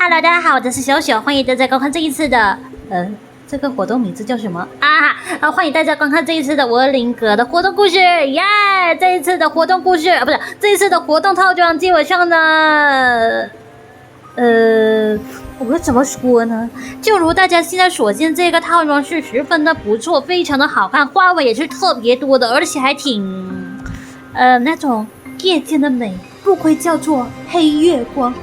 Hello， 大家好，我是小小，欢迎大家观看这一次的这个活动名字叫什么啊？欢迎大家观看这一次的我林格的活动故事，耶！这一次的活动故事不是这一次的活动套装，基本上呢，我怎么说呢？就如大家现在所见，这个套装是十分的不错，非常的好看，花纹也是特别多的，而且还挺那种夜间的美，不愧叫做黑月光。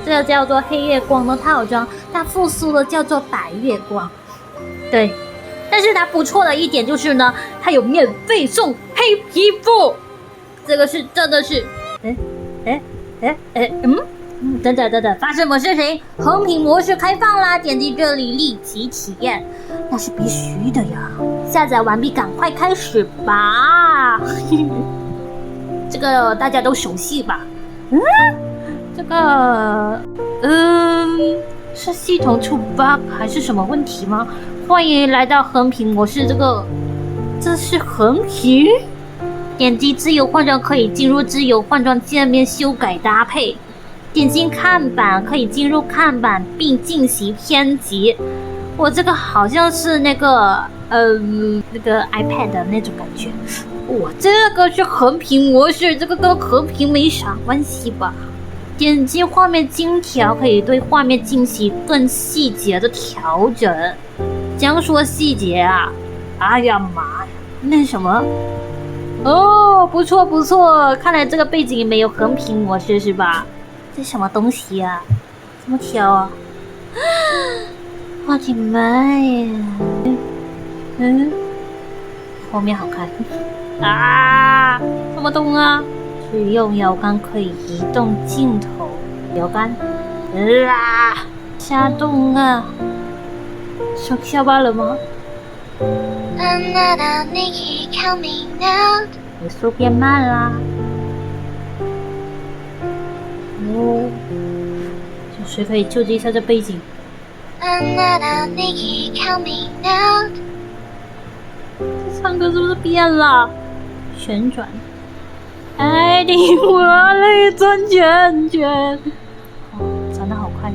这个叫做黑月光的套装，它复苏的叫做白月光。对，但是它不错的一点就是呢，它有免费送黑皮肤，这个是真的是，等，发生什么事情？横屏模式开放啦，点击这里立即体验，那是必须的呀。下载完毕，赶快开始吧。这个大家都熟悉吧？这个，是系统出 bug 还是什么问题吗？欢迎来到横屏模式，这是横屏？点击自由换装可以进入自由换装界面修改搭配，点击看板可以进入看板并进行编辑。我这个好像是那个 iPad 的那种感觉。我这个是横屏模式，这个跟横屏没啥关系吧？点击画面精调可以对画面进行更细节的调整。讲说细节啊，哎呀妈呀，那什么？哦，不错不错，看来这个背景没有横屏模式是吧？这什么东西啊？怎么调啊？我的妈呀！后面好看啊！怎么动啊？使用摇杆可以移动镜头，摇杆瞎动啊！下班了吗？语速变慢啦。谁可以救济一下这背景？这唱歌是不是变了？旋转。爱你我泪转圈圈，转得好快。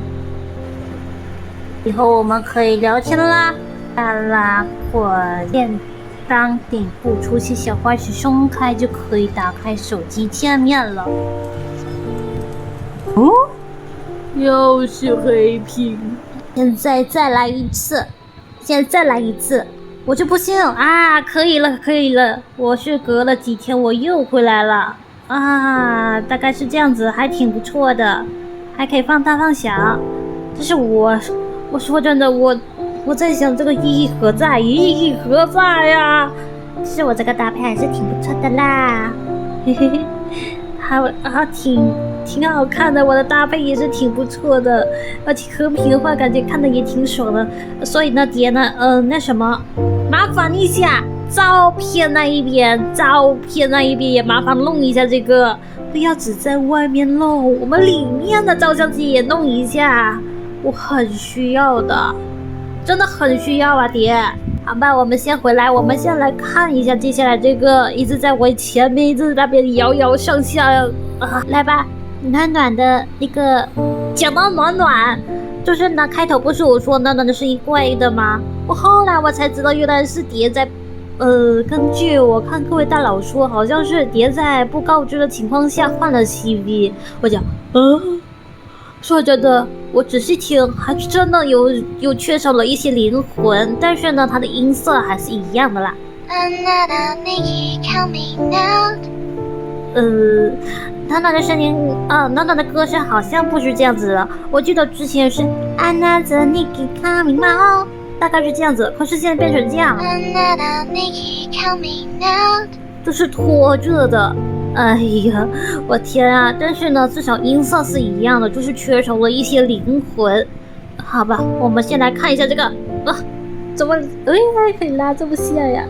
以后我们可以聊天啦。火箭当顶部出现小花时松开就可以打开手机界面了。又是黑屏。现在再来一次，我就不信啊！可以了，我是隔了几天我又回来了啊，大概是这样子，还挺不错的，还可以放大放小。但是我说真的，我在想这个意义何在呀？其实我这个搭配还是挺不错的啦，嘿嘿嘿，还挺好看的，我的搭配也是挺不错的，而且横屏的话感觉看的也挺爽的，所以呢，爹呢，那什么，麻烦一下照片那一边也麻烦弄一下这个，不要只在外面弄，我们里面的照相机也弄一下，我很需要的，真的很需要啊，爹。好吧，我们先回来，我们先来看一下接下来这个一直在我前面，一直在那边摇摇上下来吧。暖暖的一个，讲到暖，就是呢，开头不是我说暖暖的是一怪的吗？后来我才知道，原来是蝶在，根据我看各位大佬说，好像是蝶在不告知的情况下换了 CV。我讲，说真的，我仔细听，还真的有缺少了一些灵魂，但是呢，它的音色还是一样的啦。暖暖的声音，暖暖的歌声好像不是这样子的。我记得之前是 Another Nikki coming out， 大概是这样子，可是现在变成这样，这是拖着的。哎呀，我天啊！但是呢，至少音色是一样的，就是缺少了一些灵魂。好吧，我们先来看一下这个，怎么可以拉这么下呀？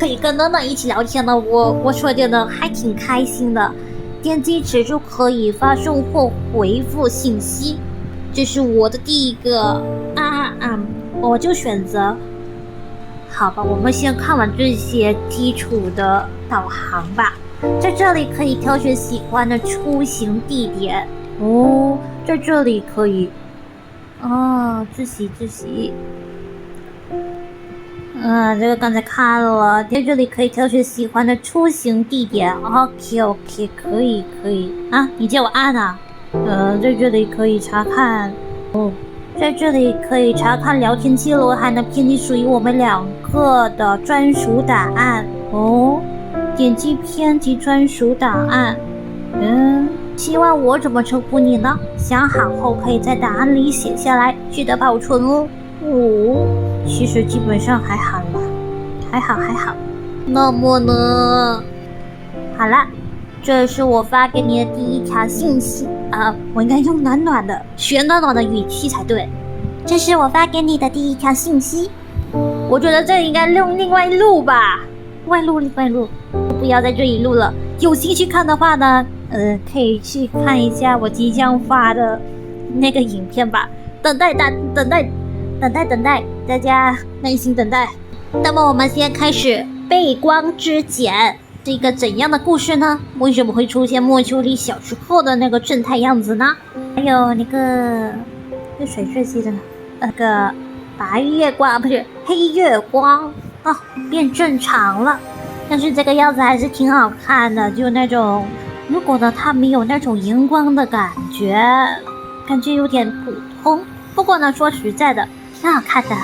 可以跟暖暖一起聊天呢，我说真的还挺开心的。点击此处可以发送或回复信息，这是我的第一个我就选择。好吧，我们先看完这些基础的导航吧。在这里可以挑选喜欢的出行地点在这里可以。哦，自习。这个刚才看了，在这里可以挑选喜欢的出行地点。OK， 可以啊，你叫我按啊。在这里可以查看。在这里可以查看聊天记录，还能编辑属于我们2个的专属档案。点击编辑专属档案。希望我怎么称呼你呢？想好后可以在档案里写下来，记得保存哦。其实基本上还好啦，还好。那么呢？好啦，这是我发给你的第一条信息我应该用暖的语气才对。这是我发给你的第一条信息。我觉得这应该用另外录吧，外录，不要在这里录了。有兴趣看的话呢，可以去看一下我即将发的那个影片吧。等待，大家耐心等待。那么我们先开始背光之茧，是一个怎样的故事呢？为什么会出现莫秋丽小时候的那个正太样子呢？还有那个谁最记得呢？那个白月光不是黑月光变正常了。但是这个样子还是挺好看的，就那种如果呢它没有那种荧光的感觉有点普通。不过呢说实在的挺好看的，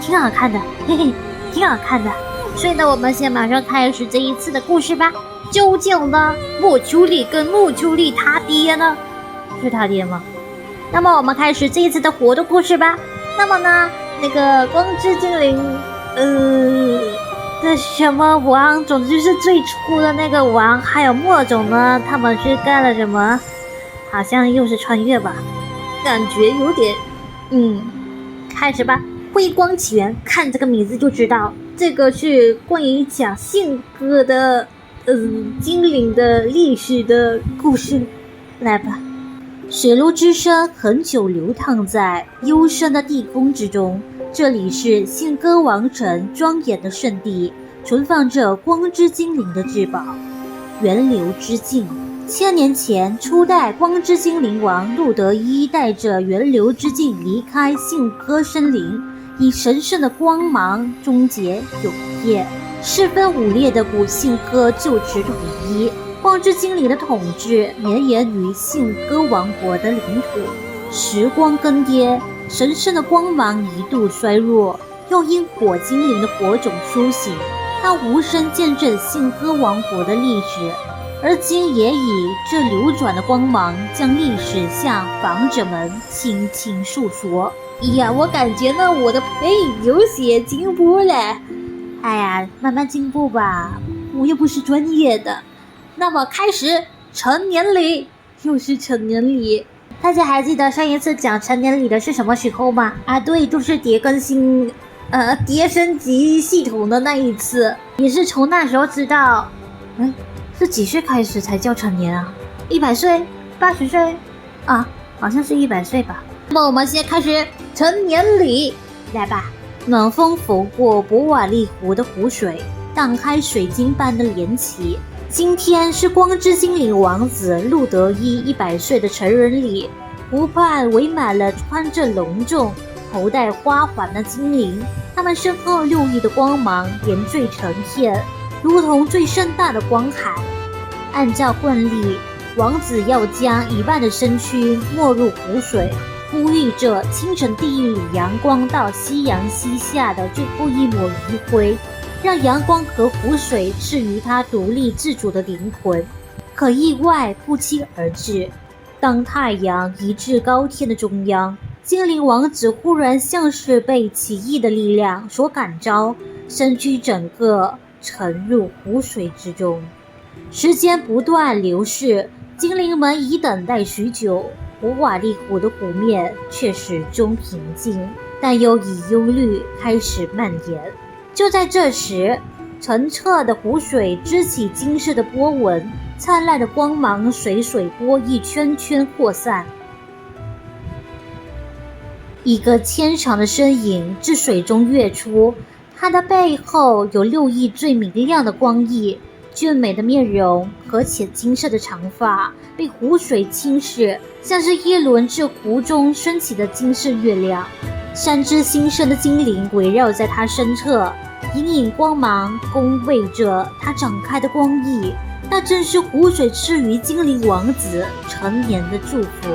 挺好看的，嘿嘿，挺好看的。所以呢我们先马上开始这一次的故事吧。究竟呢莫秋丽跟莫秋丽他爹呢？是他爹吗？那么我们开始这一次的活动故事吧。那么呢那个光之精灵那什么王，总之是最初的那个王，还有莫总呢，他们是干了什么？好像又是穿越吧，感觉有点开始吧。辉光起源，看这个名字就知道，这个是关于讲信鸽的精灵的历史的故事。来吧。水路之声很久流淌在幽深的地宫之中，这里是信鸽王城庄严的圣地，存放着光之精灵的至宝源流之境。1000年前，初代光之精灵王路德伊带着源流之境离开信鸽森林，以神圣的光芒终结永夜。势分五裂的古信鸽就此统一，光之精灵的统治绵延于信鸽王国的领土。时光更迭，神圣的光芒一度衰弱，又因火精灵的火种苏醒，它无声见证信鸽王国的历史，而今也以这流转的光芒将历史向访者们轻轻诉说。我感觉呢我的配音有些进步了。慢慢进步吧，我又不是专业的。那么开始成年礼，又是成年礼。大家还记得上一次讲成年礼的是什么时候吗？对，就是碟更新碟升级系统的那一次，也是从那时候知道是几岁开始才叫成年啊？100岁80岁好像是100岁吧。那么我们先开始成年礼，来吧。暖风拂过博瓦利湖的湖水，荡开水晶般的涟漪。今天是光之精灵王子路德伊100岁的成人礼，湖畔围满了穿着隆重、头戴花环的精灵，他们身后6亿的光芒连缀成片，如同最盛大的光海。按照惯例，王子要将一半的身躯没入湖水，呼吁着清晨地狱里阳光到夕阳西下的最后一抹余晖，让阳光和湖水赐予他独立自主的灵魂。可意外不期而至，当太阳移至高天的中央，精灵王子忽然像是被奇异的力量所感召，身躯整个沉入湖水之中。时间不断流逝，精灵们已等待许久，博瓦利湖的湖面却始终平静，但又以忧虑开始蔓延。就在这时，澄澈的湖水支起金色的波纹，灿烂的光芒随水波一圈圈扩散。一个纤长的身影自水中跃出，它的背后有6亿最明亮的光翼，俊美的面容和浅金色的长发被湖水侵蚀，像是一轮自湖中升起的金色月亮。3只新生的精灵围绕在他身侧，隐隐光芒恭卫着他展开的光翼。那正是湖水赐予精灵王子成年的祝福。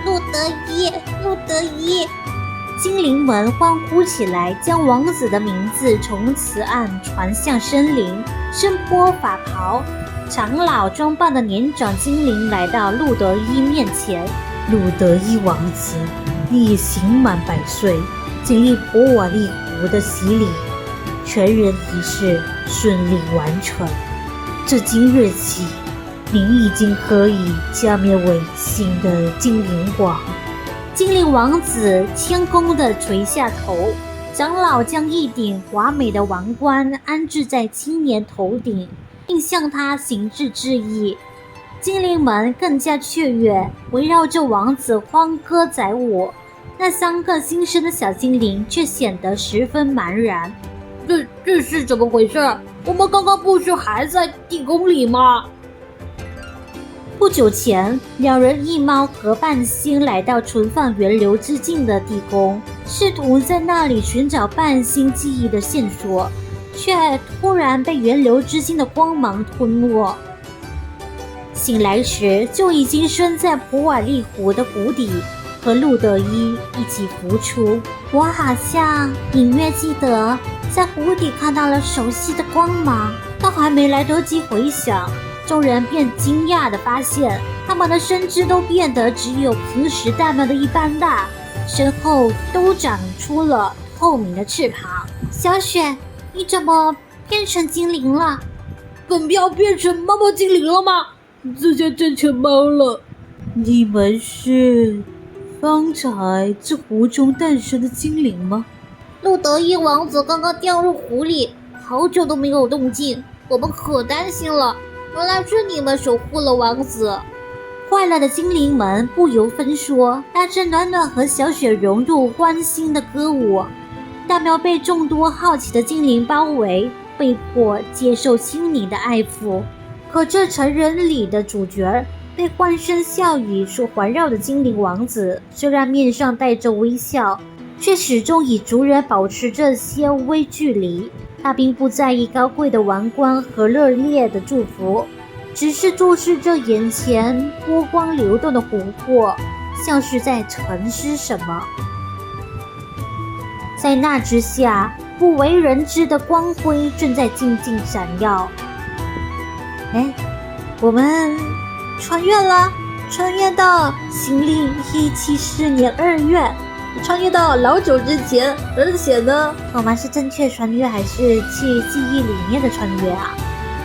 路德伊，路德伊！精灵们欢呼起来，将王子的名字从此岸传向森林。身披法袍、长老装扮的年长精灵来到路德伊面前。路德伊王子，你已刑满100岁，经历普瓦利湖的洗礼，全人仪式顺利完成。自今日起，您已经可以加冕为新的精灵王。精灵王子谦恭地垂下头，长老将一顶华美的王冠安置在青年头顶，并向他行致致意。精灵们更加雀跃，围绕着王子欢歌载舞。那3个新生的小精灵却显得十分茫然。这是怎么回事？我们刚刚不是还在地宫里吗？不久前，2人一猫和半星来到存放源流之境的地宫，试图在那里寻找半星记忆的线索，却突然被源流之境的光芒吞没。醒来时，就已经身在普瓦利湖的湖底，和路德伊一起浮出。我好像隐约记得在湖底看到了熟悉的光芒，但还没来得及回想，众人便惊讶地发现，他们的身姿都变得只有平时大喵的一般大，身后都长出了透明的翅膀。小雪，你怎么变成精灵了？本喵变成猫猫精灵了吗？这下真成猫了。你们是方才自湖中诞生的精灵吗？路德伊王子刚刚掉入湖里，好久都没有动静，我们可担心了。原来是你们守护了王子。快乐的精灵们不由分说，带着暖暖和小雪融入欢欣的歌舞。大喵被众多好奇的精灵包围，被迫接受心灵的爱抚。可这成人礼的主角，被欢声笑语所环绕的精灵王子，虽然面上带着微笑，却始终与族人保持着些微距离。他并不在意高贵的王冠和热烈的祝福，只是注视着眼前波光流动的湖泊，像是在沉思什么。在那之下，不为人知的光辉正在静静闪耀。我们穿越了，穿越到新历174年2月，穿越到老久之前，而且呢，我们是正确穿越还是去记忆里面的穿越啊？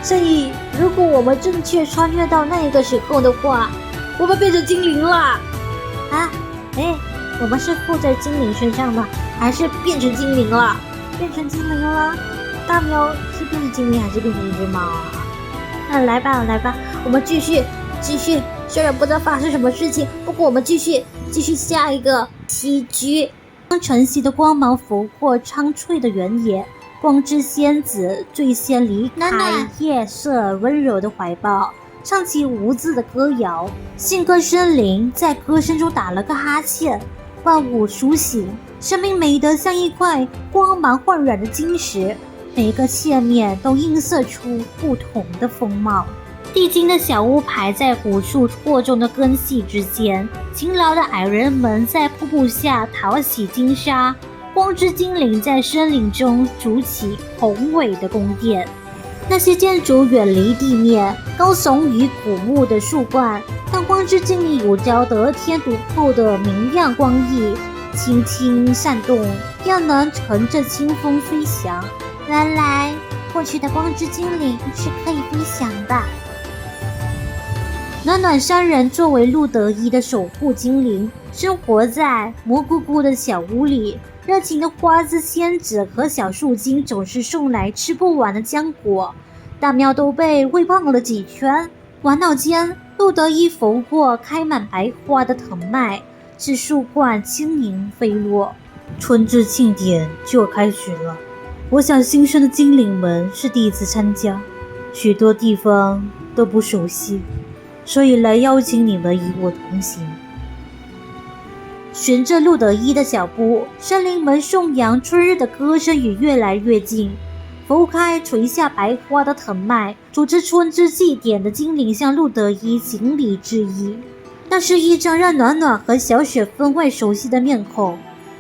所以如果我们正确穿越到那个时候的话，我们变成精灵啦！啊，我们是附在精灵身上吗？还是变成精灵了？变成精灵了？大喵是变成精灵还是变成一只猫啊？来吧，我们继续。虽然不知道发生什么事情，不过我们继续下一个棋局。当晨曦的光芒拂过苍翠的原野，光之仙子最先离开夜色温柔的怀抱，唱起无字的歌谣。信鸽森林在歌声中打了个哈欠，万物苏醒，生命美得像一块光芒焕然的晶石，每个切面都映射出不同的风貌。地精的小屋排在古树错综的根系之间，勤劳的矮人们在瀑布下淘洗金沙，光之精灵在森林中筑起宏伟的宫殿。那些建筑远离地面，高耸于古木的树冠，但光之精灵有着得天独厚的明亮光翼，轻轻扇动，又能乘着清风飞翔。原来过去的光之精灵是可以飞翔的。暖暖3人作为路德伊的守护精灵，生活在蘑菇菇的小屋里。热情的花之仙子和小树精总是送来吃不完的浆果，大喵都被喂胖了几圈。玩闹间，路德伊拂过开满白花的藤蔓，是树冠轻盈飞落。春之庆典就要开始了，我想新生的精灵们是第一次参加，许多地方都不熟悉，所以来邀请你们与我同行。循着路德一的脚步，森林门颂扬春日的歌声也越来越近。拂开垂下白花的藤蔓，主持春之祭典的精灵向路德一行礼致意。那是一张让暖暖和小雪分外熟悉的面孔，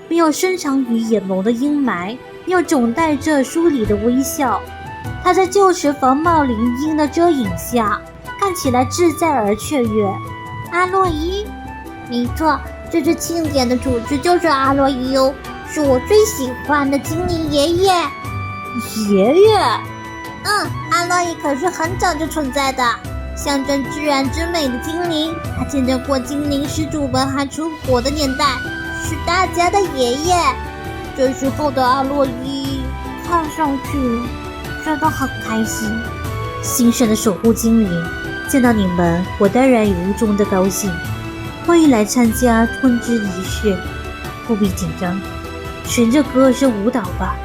没有深长与眼眸的阴霾，没有总带着疏离的微笑。他在旧时房帽林荫的遮影下，看起来自在而雀跃。阿洛伊，没错，这次庆典的主角就是阿洛伊哦，是我最喜欢的精灵爷爷。爷爷？阿洛伊可是很早就存在的，象征自然之美的精灵。他见证过精灵始祖们还出火的年代，是大家的爷爷。这时候的阿洛伊看上去真的很开心。新生的守护精灵，见到你们，我当然由衷的高兴。欢迎来参加春之仪式，不必紧张，循着歌声舞蹈吧。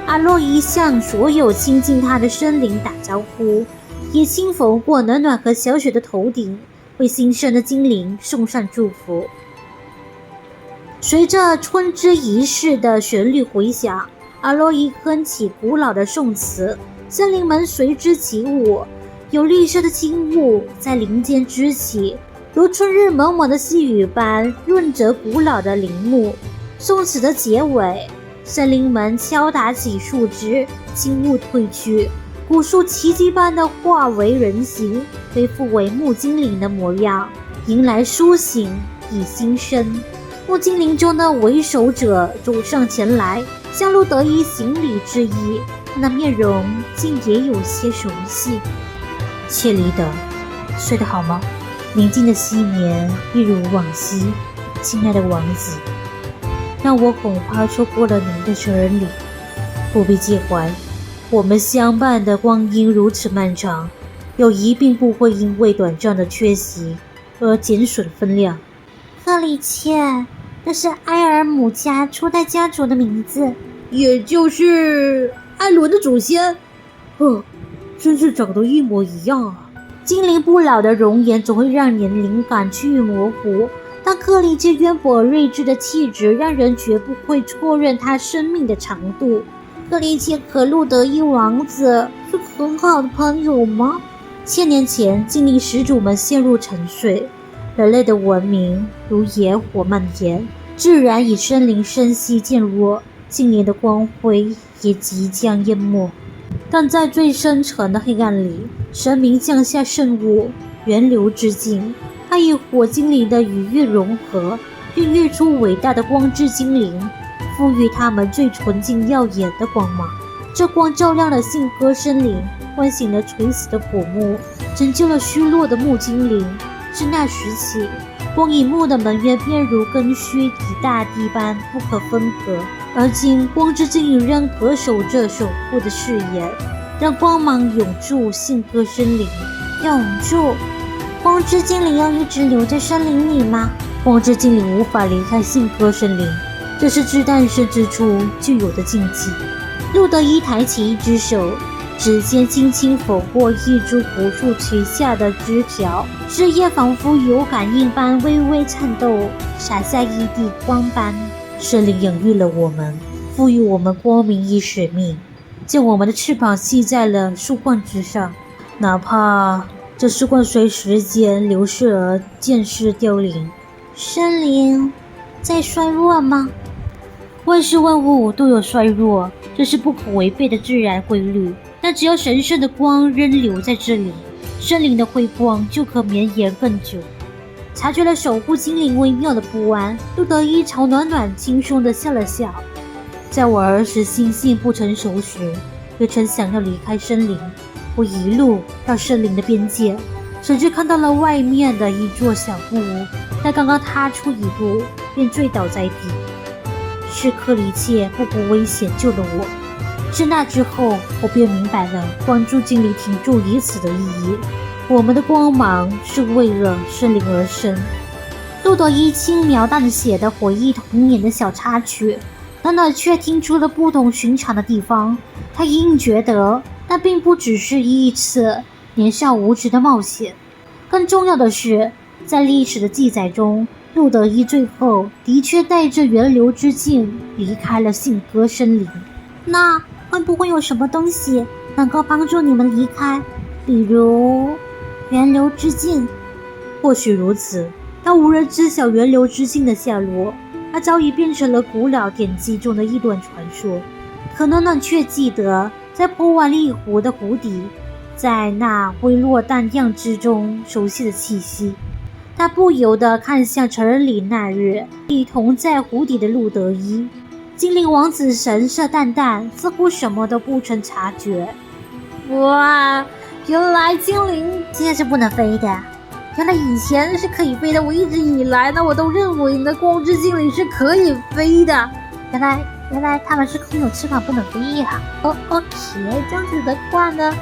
阿洛伊向所有亲近他的生灵打招呼，也轻拂过暖暖和小雪的头顶，为新生的精灵送上祝福。随着春之仪式的旋律回响，阿洛伊哼起古老的颂词，森林们随之起舞，有绿色的轻雾在林间支起，如春日蒙蒙的细雨般润泽古老的林木。颂词的结尾，森林们敲打起树枝，轻雾退去，古树奇迹般的化为人形，恢复为木精灵的模样，迎来苏醒与新生。木精灵中的为首者走上前来，向路德一行礼致意，那面容竟也有些熟悉。切里德，睡得好吗？宁静的昔年一如往昔，亲爱的王子，让我恐怕错过了您的生日礼。不必介怀，我们相伴的光阴如此漫长，友谊并不会因为短暂的缺席而减损分量。克里切，这是埃尔姆家初代家族的名字，也就是艾伦的祖先。真是长得一模一样啊！精灵不老的容颜总会让年龄感趋于模糊，但克里切渊博而睿智的气质让人绝不会错认他生命的长度。克里切和路德一王子是很好的朋友吗？1000年前，精灵始祖们陷入沉睡，人类的文明如野火蔓延，自然与森林生息渐弱，精灵的光辉也即将淹没。但在最深沉的黑暗里，神明降下圣物源流之境，它与火精灵的羽翼融合，孕育出伟大的光之精灵，赋予他们最纯净耀眼的光芒。这光照亮了信鸽森林，唤醒了垂死的古木，拯救了虚弱的木精灵。自那时起，光与木的门约便如根须与大地般不可分割。而今，光之精灵仍恪守着守护的誓言，让光芒永驻信鸽森林。永驻？光之精灵要一直留在森林里吗？光之精灵无法离开信鸽森林，这是自诞生之初就有的禁忌。路德一抬起一只手，指尖轻轻抚过一株古树垂下的枝条，枝叶仿佛有感应般微微颤抖，洒下一地光斑。森林养育了我们，赋予我们光明与使命，将我们的翅膀系在了树冠之上，哪怕这树冠随时间流逝而渐逝凋零。森林在衰弱吗？万事万物都有衰弱，这是不可违背的自然规律。但只要神圣的光仍留在这里，森林的辉光就可绵延更久。察觉了守护精灵微妙的不安，路德一朝暖暖轻松地笑了笑。在我儿时心性不成熟时，也曾想要离开森林。我一路到森林的边界，甚至看到了外面的一座小木屋，但刚刚踏出一步，便坠倒在地。是克里切不顾危险救了我。自那之后，我便明白了关注精灵停驻于此的意义。我们的光芒是为了森林而生。路德一轻描淡写的回忆童年的小插曲，暖暖却听出了不同寻常的地方。他隐隐觉得但并不只是一次年少无知的冒险。更重要的是，在历史的记载中，路德一最后的确带着源流之境离开了信鸽森林。那会不会有什么东西能够帮助你们离开？比如源流之境？或许如此，但无人知晓源流之境的下落。它早已变成了古老典籍中的一段传说。可能冷却记得，在波瓦利湖的湖底，在那微落淡漾之中熟悉的气息。他不由得看向成人礼那日一同在湖底的路德伊。精灵王子神色淡淡，似乎什么都不曾察觉。哇，原来精灵今天是不能飞的，原来以前是可以飞的。我一直以来呢，我都认为呢，光之精灵是可以飞的。原来他们是空有翅膀不能飞呀。OK， 这样子的话呢，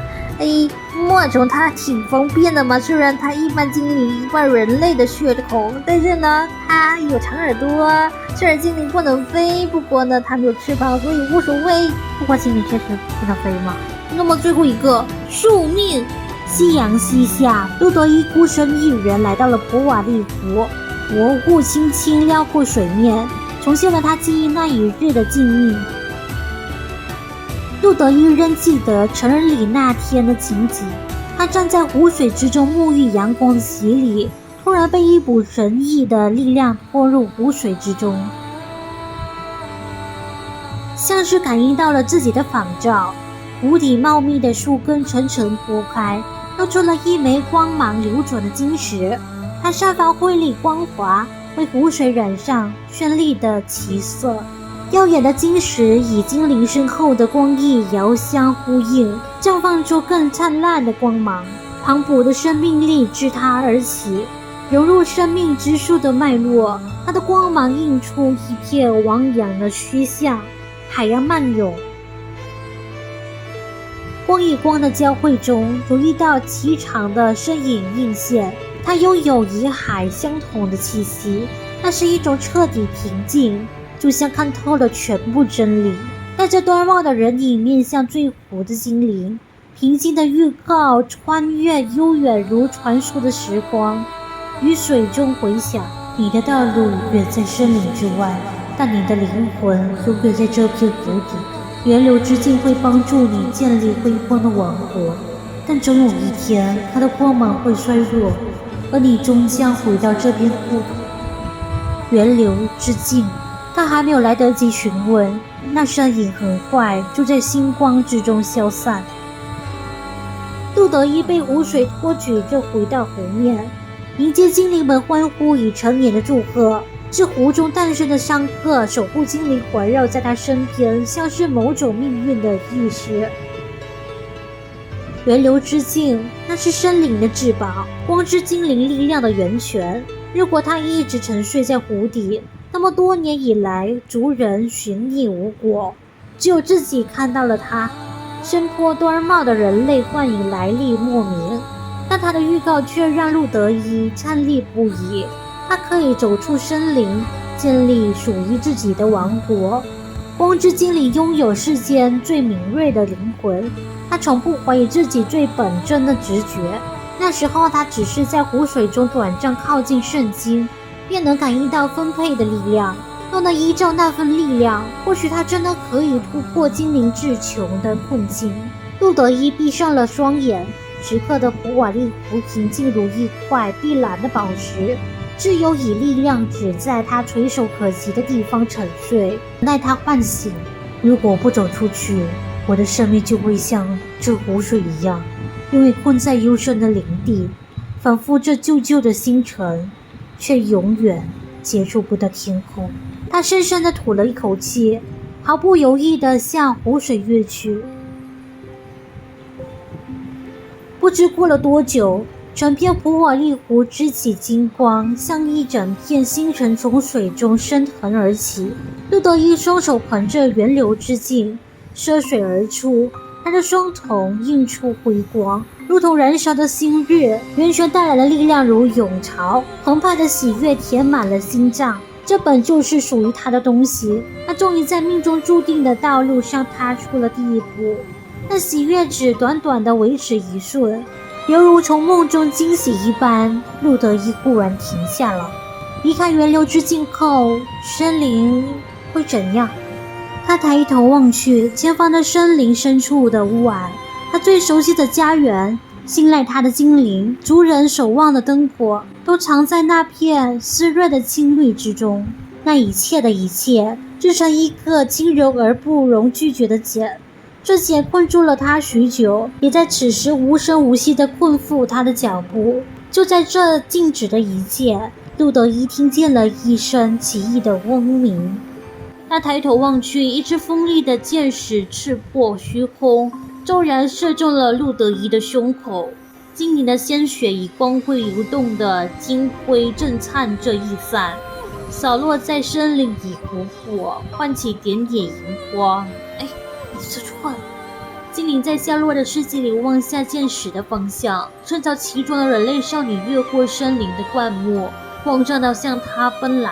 木耳虫它挺方便的嘛，虽然它一般精灵一般人类的血统，但是呢，它有长耳朵。虽然精灵不能飞，不过呢，它没有翅膀，所以无所谓。不过精灵确实不能飞嘛。那么最后一个宿命。夕阳西下，路德伊孤身一人来到了普瓦利湖，薄雾轻轻撩过水面，重现了他记忆那一日的静谧。路德伊仍记得成人礼那天的情景，他站在湖水之中沐浴阳光的洗礼，突然被一股神异的力量拖入湖水之中，像是感应到了自己的反照，湖底茂密的树根层层铺开，露出了一枚光芒流转的晶石，它散发辉丽光滑，为湖水染上绚丽的奇色。耀眼的晶石与精灵身后的光翼遥相呼应，绽放出更灿烂的光芒。磅礴的生命力自它而起，融入生命之树的脉络，它的光芒映出一片汪洋的虚像，海洋漫涌。光与光的交汇中，有一道颀长的身影映现，它拥有与海相同的气息，那是一种彻底平静，就像看透了全部真理。戴着端帽的人影面向最湖的精灵，平静的预告穿越悠远如传说的时光，于水中回响。你的道路远在森林之外，但你的灵魂永远在这片湖底。源流之境会帮助你建立辉煌的王国，但总有一天它的光芒会衰弱，而你终将回到这片故土。源流之境。他还没有来得及询问，那身影很快就在星光之中消散。路德伊被湖水托举着回到湖面，迎接精灵们欢呼与成年的祝贺。自湖中诞生的3个守护精灵环绕在他身边，像是某种命运的意识。源流之境，那是森林的至宝，光之精灵力量的源泉。如果他一直沉睡在湖底，那么多年以来，族人寻觅无果，只有自己看到了他。身脱端帽的人类幻影来历莫名，但他的预告却让路德伊颤栗不已。他可以走出森林，建立属于自己的王国。光之精灵拥有世间最敏锐的灵魂，他从不怀疑自己最本真的直觉。那时候他只是在湖水中短暂靠近圣经，便能感应到分配的力量。若能依照那份力量，或许他真的可以突破精灵至穷的困境。路德伊闭上了双眼，此刻的普瓦利湖平静如一块碧蓝的宝石，自由与力量只在他垂手可及的地方沉睡，待他唤醒。如果不走出去，我的生命就会像这湖水一样，因为困在幽深的林地，仿佛这旧旧的星辰，却永远接触不到天空。他深深地吐了一口气，毫不犹豫地向湖水跃去。不知过了多久，整片普瓦利湖支起金光，像一整片星辰从水中升腾而起。路德伊双手捧着源流之镜，涉水而出，他的双瞳映出辉光，如同燃烧的星日。源泉带来的力量如涌潮，澎湃的喜悦填满了心脏。这本就是属于他的东西，他终于在命中注定的道路上踏出了第一步。那喜悦只短短的维持一瞬，犹如从梦中惊醒一般。路德一忽然停下了。离开源流之境后，森林会怎样？他抬头望去，前方的森林深处的屋外，他最熟悉的家园，信赖他的精灵，族人守望的灯火，都藏在那片湿润的青绿之中。那一切的一切，制成一个轻柔而不容拒绝的茧。这茧困住了他许久，也在此时无声无息地困缚他的脚步。就在这静止的一切，路德伊听见了一声奇异的嗡鸣。他抬头望去，一支锋利的箭矢刺破虚空，骤然射中了路德伊的胸口。精灵的鲜血以光辉流动的金辉震颤着溢散，扫落在森林里湖火，唤起点点荧光。你说错了。精灵在下落的世界里望下箭矢的方向，身着奇装的人类少女越过森林的灌木，慌张地向他奔来。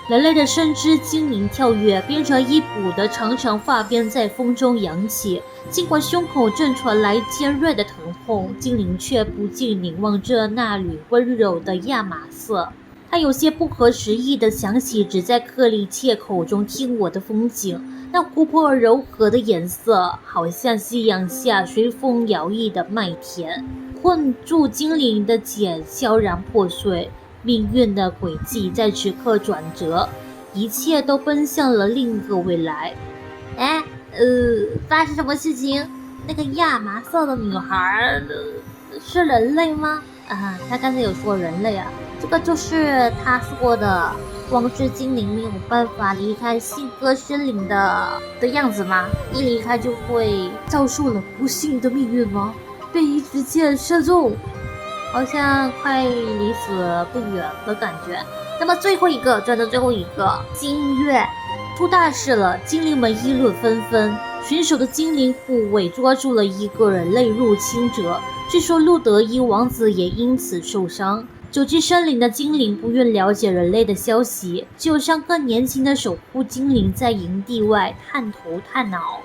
人类的深知精灵跳跃，编成衣谱的长长发边在风中扬起，尽管胸口正传来尖锐的疼痛，精灵却不禁凝望着那缕温柔的亚麻色。他有些不合时宜地想起只在克利切口中听我的风景，那活泼而柔和的颜色，好像夕阳下随风摇曳的麦田。困住精灵的茧悄然破碎，命运的轨迹在此刻转折，一切都奔向了另一个未来。发生什么事情？那个亚麻色的女孩是人类吗？他刚才有说人类啊，这个就是他说的光之精灵没有办法离开信鸽森林的样子吗？一离开就会遭受了不幸的命运吗？被一支箭射中，好像快离死不远的感觉。那么最后一个金月出大事了，精灵们议论纷纷。巡守的精灵护卫抓住了一个人类入侵者，据说路德伊王子也因此受伤。久居森林的精灵不愿了解人类的消息，只有3个年轻的守护精灵在营地外探头探脑。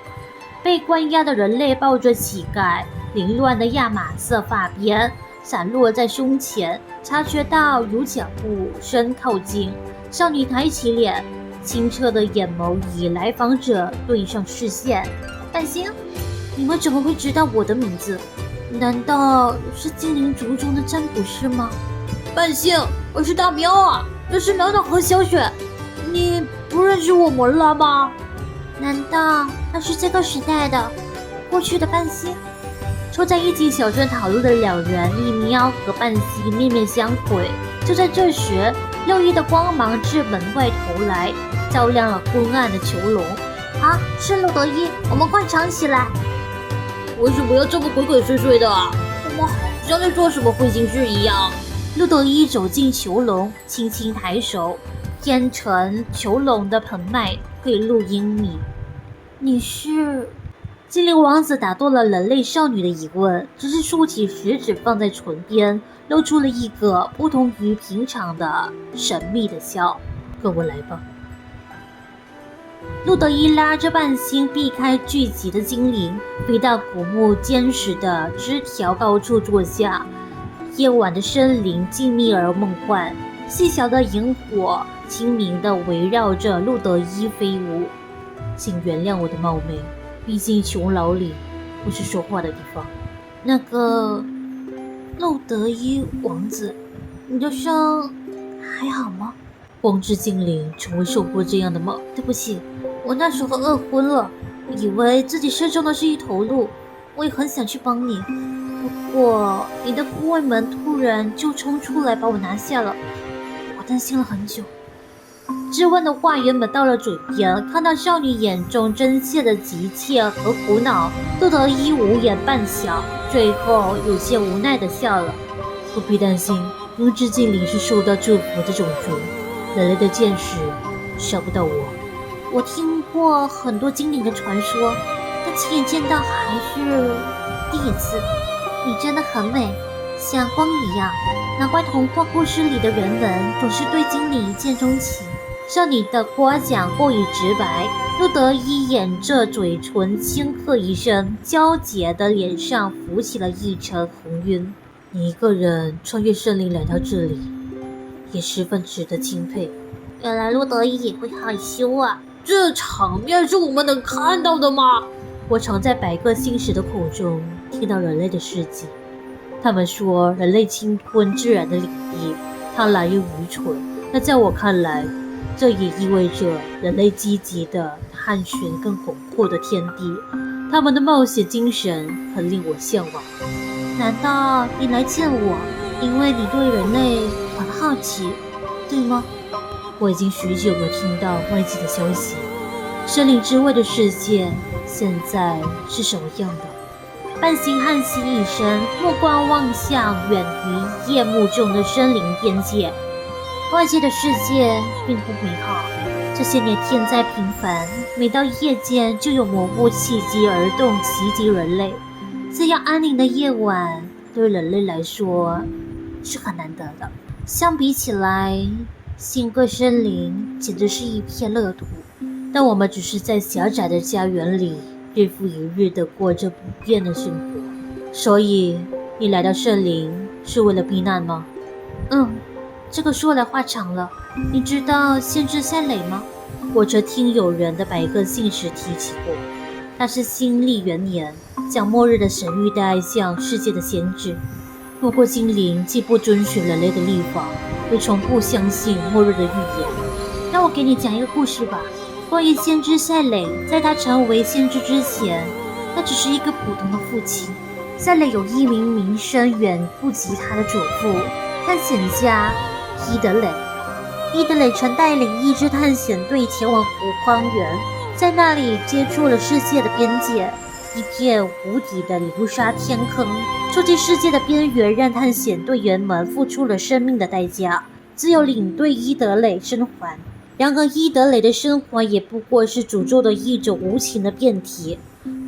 被关押的人类抱着乞丐，凌乱的亚麻色发边散落在胸前，察觉到有脚步声靠近，少女抬起脸，清澈的眼眸与来访者对上视线。半星，你们怎么会知道我的名字？难道是精灵族中的占卜师吗？半星，我是大喵啊，这是暖暖和小雪，你不认识我们了吗？难道那是这个时代的过去的半星？凑在一起小声讨论的两人，一喵和半星面面相觑。就在这时，6亿的光芒自门外投来，照亮了昏暗的囚笼。是路德伊，我们快藏起来！为什么要这么鬼鬼祟祟的啊？我们好像在做什么亏心事一样。路德伊走进囚笼，轻轻抬手，天成囚笼的盆脉退入阴米。你是？精灵王子打断了人类少女的疑问，只是竖起食指放在唇边，露出了一个不同于平常的神秘的笑。跟我来吧。路德伊拉着半星避开聚集的精灵，飞到古木坚实的枝条高处坐下。夜晚的森林静谧而梦幻，细小的萤火清明地围绕着路德伊飞舞。请原谅我的冒昧，毕竟囚牢里不是说话的地方。那个路德伊王子，你的伤还好吗？光之精灵从未受过这样的冒，对不起，我那时候饿昏了，以为自己射中的是一头鹿，我也很想去帮你，不过你的护卫们突然就冲出来把我拿下了，我担心了很久。质问的话原本到了嘴边，看到少女眼中真切的急切和苦恼，路德伊无言半晌，最后有些无奈地笑了。不必担心，光之精灵是受到祝福的种族，人类的剑士伤不到我。我听过很多精灵的传说，但亲眼见到还是第一次。你真的很美，像光一样，难怪童话故事里的人们总是对精灵一见钟情。少女的夸奖过于直白，路德一掩着嘴唇，轻喝一声，焦洁的脸上浮起了一层红晕。你一个人穿越森林来到这里，也十分值得钦佩。原来路德一也会害羞啊！这场面是我们能看到的吗？我常在百个星矢的口中听到人类的事迹，他们说人类侵吞自然的领地，贪婪又愚蠢。那在我看来，这也意味着人类积极地探寻更广阔的天地，他们的冒险精神很令我向往。难道你来见我，因为你对人类很好奇，对吗？我已经许久没有听到外界的消息，森林之外的世界现在是什么样的？半星叹息一声，目光望向远于夜幕中的森林边界。外界的世界并不美好，这些年天灾频繁，每到夜间就有魔物气机而动袭击人类。这样安宁的夜晚对人类来说是很难得的。相比起来，星歌森林简直是一片乐土，但我们只是在狭窄的家园里日复一日地过着不变的生活。所以你来到森林是为了避难吗？这个说来话长了。你知道先知赛雷吗？我曾听有人的百个姓氏提起过，他是新历元年将末日的神谕带向世界的先知。不过精灵既不遵循人类的历法，也从不相信末日的预言。让我给你讲一个故事吧，关于先知赛雷。在他成为先知之前，他只是一个普通的父亲。赛雷有一名名声远不及他的祖父，探险家伊德雷。伊德雷曾带领一支探险队前往湖荒原，在那里接触了世界的边界，一片无底的流沙天坑。触及世界的边缘，让探险队员们付出了生命的代价，只有领队伊德雷生还。然而伊德雷的生还也不过是诅咒的一种无情的变体，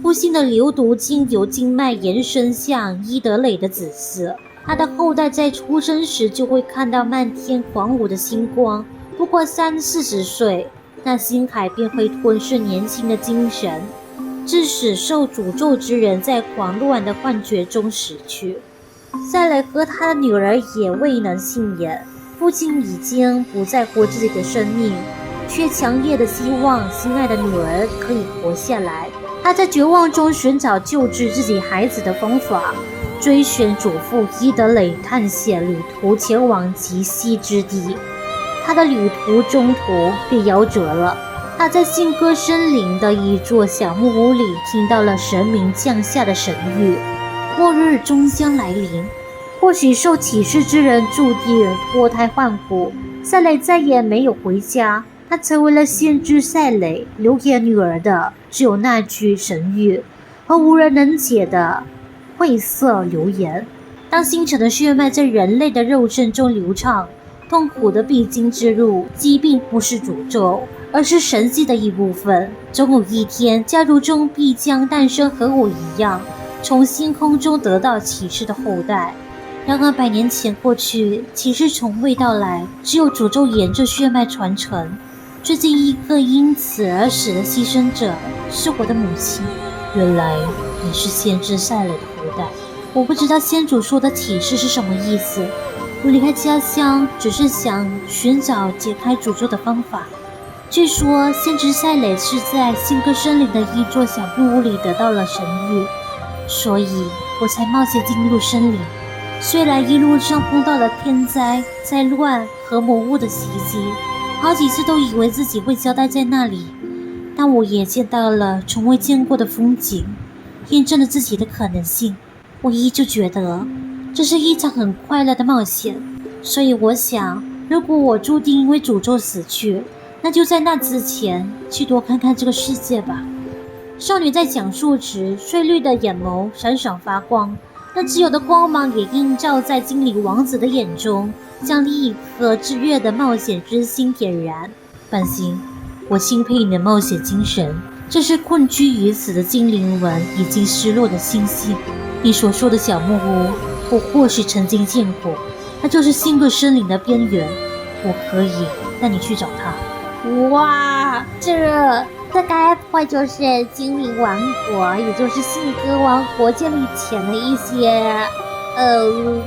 不幸的流毒经由经脉延伸向伊德雷的子嗣，他的后代在出生时就会看到漫天狂舞的星光，不过30-40岁，那星海便会吞噬年轻的精神，致使受诅咒之人在狂乱的幻觉中死去。赛雷和他的女儿也未能幸免，父亲已经不再乎自己的生命，却强烈的希望心爱的女儿可以活下来。他在绝望中寻找救治自己孩子的方法，追寻祖父伊德雷探险旅途前往极西之地。他的旅途中途被夭折了。他在信鸽森林的一座小木屋里听到了神明降下的神谕，末日终将来临。或许受启示之人注定脱胎换骨，赛雷再也没有回家，他成为了先知赛雷留给女儿的只有那句神谕和无人能解的晦涩流言。当星辰的血脉在人类的肉身中流畅，痛苦的必经之路，疾病不是诅咒，而是神迹的一部分。总有一天，家族中必将诞生和我一样，从星空中得到启示的后代。然而100年前过去，启示从未到来，只有诅咒沿着血脉传承。最近一个因此而死的牺牲者是我的母亲。原来你是先知赛雷的后代。我不知道先祖说的启示是什么意思。我离开家乡，只是想寻找解开诅咒的方法。据说先知赛雷是在信鸽森林的一座小木屋里得到了神谕，所以我才冒险进入森林。虽然一路上碰到了天灾、灾乱和魔物的袭击，好几次都以为自己会交代在那里，但我也见到了从未见过的风景，验证了自己的可能性。我依旧觉得这是一场很快乐的冒险，所以我想，如果我注定因为诅咒死去，那就在那之前去多看看这个世界吧。少女在讲述时，翠绿的眼眸闪闪发光，那自由的光芒也映照在精灵王子的眼中，将另一颗炙热的冒险之心点燃。半星，我钦佩你的冒险精神，这是困居于此的精灵们已经失落的星星。你所说的小木屋，我或许曾经见过，它就是信鸽森林的边缘，我可以带你去找它。哇，这该不会就是精灵王国，也就是信鸽王国建立前的一些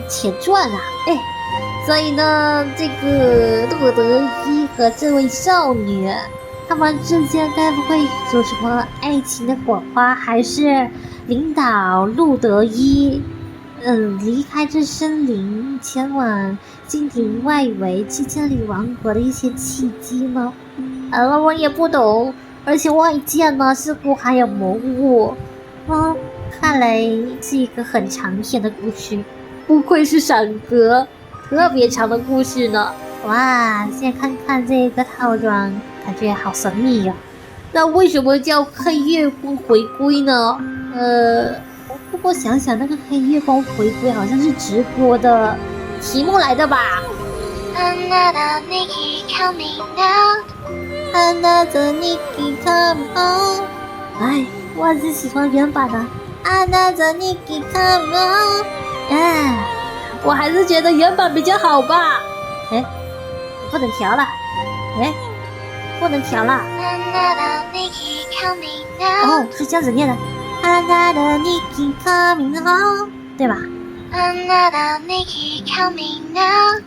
前传啊？哎，所以呢，这个路德伊和这位少女，他们之间该不会有什么爱情的火花，还是领导路德伊离开这森林，前往精灵外围去建立王国的一些契机呢？我也不懂，而且外界呢似乎还有魔物。看来是一个很长篇的故事，不愧是闪哥，特别长的故事呢。哇，先看看这个套装，感觉好神秘哟。那为什么叫黑月光回归呢？不过想想那个黑月光回归好像是直播的题目来的吧。Another Nikki coming out. Another Nikki coming out. 哎，我还是喜欢原版的。Another Nikki coming out. 我还是觉得原版比较好吧。不能调了。不能调了。Another Nikki coming out. 是这样子念的。Another Nikki coming out， 对吧 Another Nikki coming out.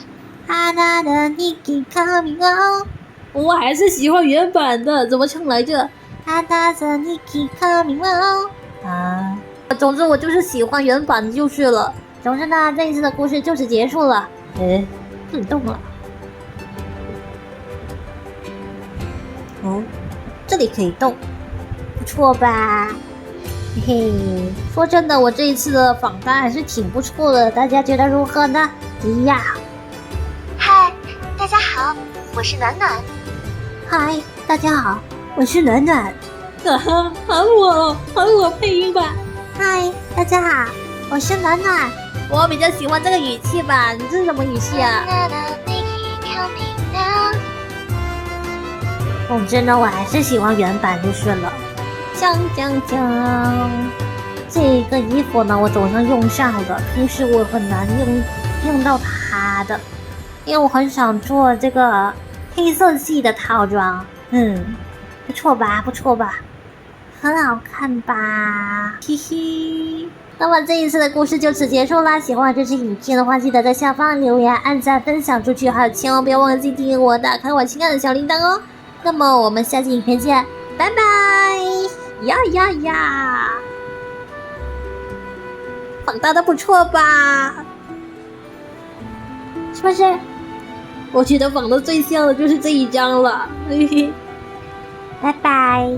Another Nikki coming out。我还是喜欢原版的，怎么唱来着 ？Another Nikki coming out。总之我就是喜欢原版的就是了。总之呢，这一次的故事就此结束了。不能动了。这里可以动，不错吧？嘿嘿，说真的，我这一次的访谈还是挺不错的，大家觉得如何呢？呀，嗨，大家好，我是暖暖。嗨，大家好，我是暖暖。喊我配音吧。嗨，大家好，我是暖暖。我比较喜欢这个语气吧，你这是什么语气啊？ Another Nikki coming out. 总之呢，我还是喜欢原版就是了。锵，这个衣服呢，我总算用上了，平时我很难用到它的，因为我很想做这个黑色系的套装。不错吧？很好看吧？嘿嘿。那么这一次的故事就此结束啦！喜欢这支影片的话，记得在下方留言、按赞、分享出去，还有千万不要忘记订阅我，打开我亲爱的小铃铛哦。那么我们下期影片见，拜拜！呀！仿大的不错吧？是不是？我觉得仿的最像的就是这一张了。拜拜。